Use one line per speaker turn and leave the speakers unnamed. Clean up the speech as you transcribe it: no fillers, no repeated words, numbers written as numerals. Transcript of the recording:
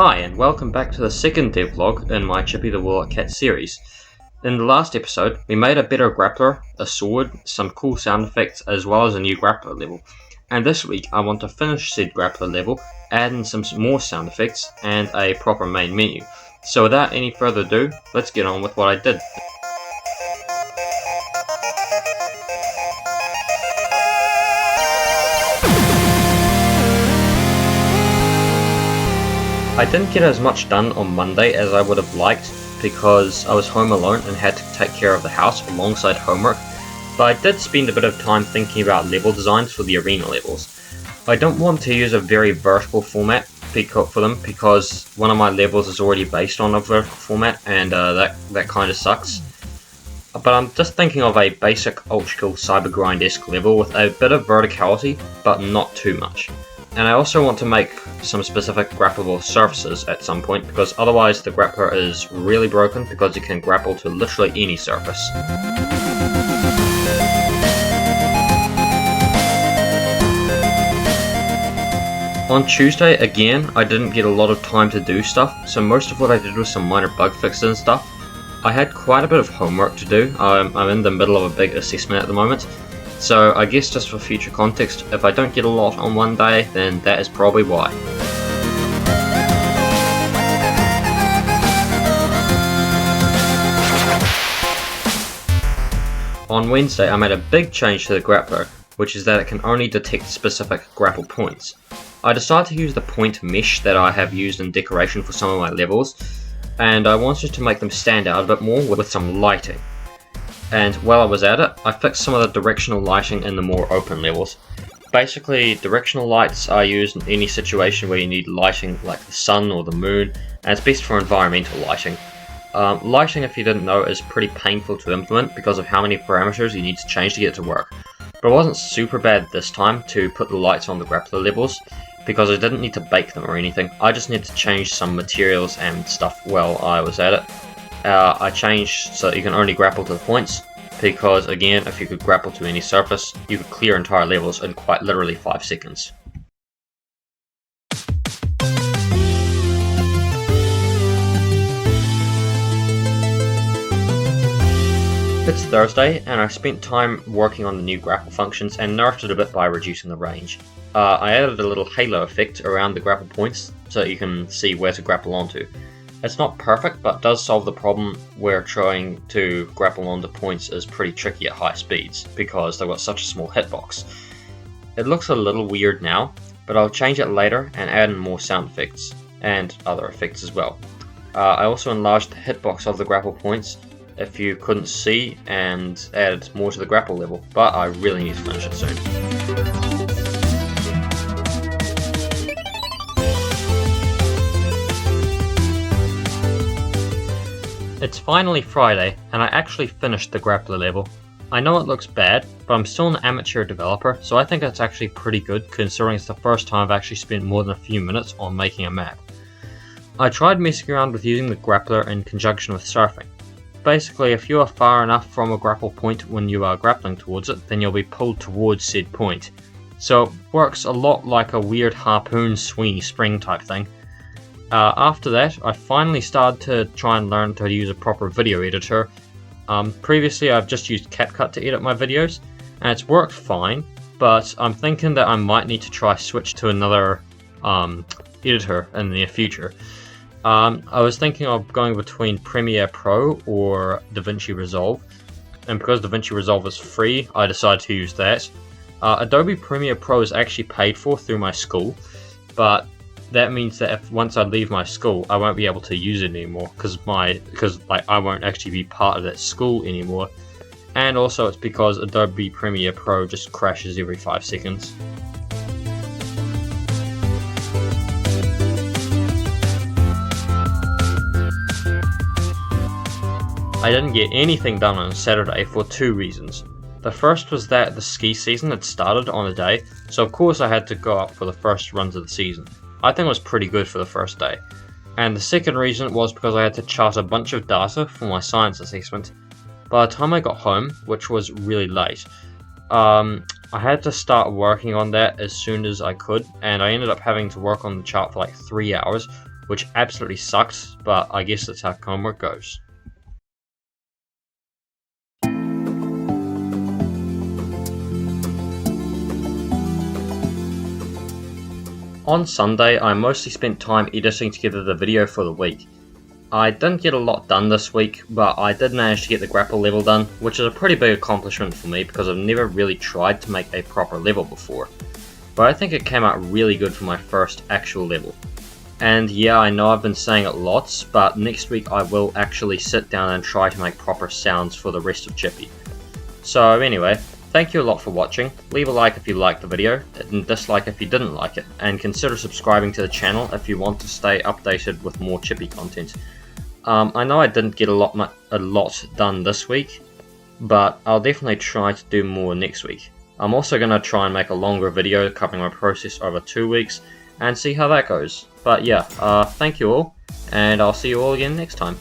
Hi and welcome back to the second devlog in my Chippy the Warlock Cat series. In the last episode, we made a better grappler, a sword, some cool sound effects, as well as a new grappler level. And this week I want to finish said grappler level, add in some more sound effects, and a proper main menu. So without any further ado, let's get on with what I did. I didn't get as much done on Monday as I would have liked because I was home alone and had to take care of the house alongside homework, but I did spend a bit of time thinking about level designs for the arena levels. I don't want to use a very vertical format for them because one of my levels is already based on a vertical format and that kind of sucks. But I'm just thinking of a basic old school cyber grind-esque level with a bit of verticality but not too much. And I also want to make some specific grappleable surfaces at some point because otherwise the grappler is really broken because it can grapple to literally any surface. On Tuesday, again, I didn't get a lot of time to do stuff, so most of what I did was some minor bug fixes and stuff. I had quite a bit of homework to do. I'm in the middle of a big assessment at the moment. So I guess just for future context, if I don't get a lot on one day, then that is probably why. On Wednesday I made a big change to the grappler, which is that it can only detect specific grapple points. I decided to use the point mesh that I have used in decoration for some of my levels, and I wanted to make them stand out a bit more with some lighting. And while I was at it, I fixed some of the directional lighting in the more open levels. Basically, directional lights are used in any situation where you need lighting like the sun or the moon, and it's best for environmental lighting. Lighting, if you didn't know, is pretty painful to implement because of how many parameters you need to change to get it to work. But it wasn't super bad this time to put the lights on the grappler levels, because I didn't need to bake them or anything. I just needed to change some materials and stuff while I was at it. I changed so that you can only grapple to the points, because again, if you could grapple to any surface, you could clear entire levels in quite literally 5 seconds. It's Thursday, and I spent time working on the new grapple functions and nerfed it a bit by reducing the range. I added a little halo effect around the grapple points so that you can see where to grapple onto. It's not perfect, but does solve the problem where trying to grapple onto points is pretty tricky at high speeds, because they've got such a small hitbox. It looks a little weird now, but I'll change it later and add in more sound effects, and other effects as well. I also enlarged the hitbox of the grapple points, if you couldn't see, and added more to the grapple level, but I really need to finish it soon. It's finally Friday, and I actually finished the grappler level. I know it looks bad, but I'm still an amateur developer, so I think it's actually pretty good considering it's the first time I've actually spent more than a few minutes on making a map. I tried messing around with using the grappler in conjunction with surfing. Basically, if you are far enough from a grapple point when you are grappling towards it, then you'll be pulled towards said point. So it works a lot like a weird harpoon swingy spring type thing. After that, I finally started to try and learn to use a proper video editor. Previously I've just used CapCut to edit my videos, and it's worked fine, but I'm thinking that I might need to try switch to another editor in the near future. I was thinking of going between Premiere Pro or DaVinci Resolve, and because DaVinci Resolve is free, I decided to use that. Adobe Premiere Pro is actually paid for through my school, but that means that if once I leave my school, I won't be able to use it anymore because I won't actually be part of that school anymore. And also it's because Adobe Premiere Pro just crashes every 5 seconds. I didn't get anything done on Saturday for 2 reasons. The first was that the ski season had started on a day, so of course I had to go up for the first runs of the season. I think it was pretty good for the first day. And the second reason was because I had to chart a bunch of data for my science assessment. By the time I got home, which was really late, I had to start working on that as soon as I could, and I ended up having to work on the chart for like 3 hours, which absolutely sucks, but I guess that's how homework goes. On Sunday, I mostly spent time editing together the video for the week. I didn't get a lot done this week, but I did manage to get the grapple level done, which is a pretty big accomplishment for me because I've never really tried to make a proper level before. But I think it came out really good for my first actual level. And yeah, I know I've been saying it lots, but next week I will actually sit down and try to make proper sounds for the rest of Chippy. So anyway, thank you a lot for watching. Leave a like if you liked the video, and dislike if you didn't like it, and consider subscribing to the channel if you want to stay updated with more Chippy content. I know I didn't get a lot done this week, but I'll definitely try to do more next week. I'm also going to try and make a longer video covering my process over 2 weeks and see how that goes. But yeah, thank you all, and I'll see you all again next time.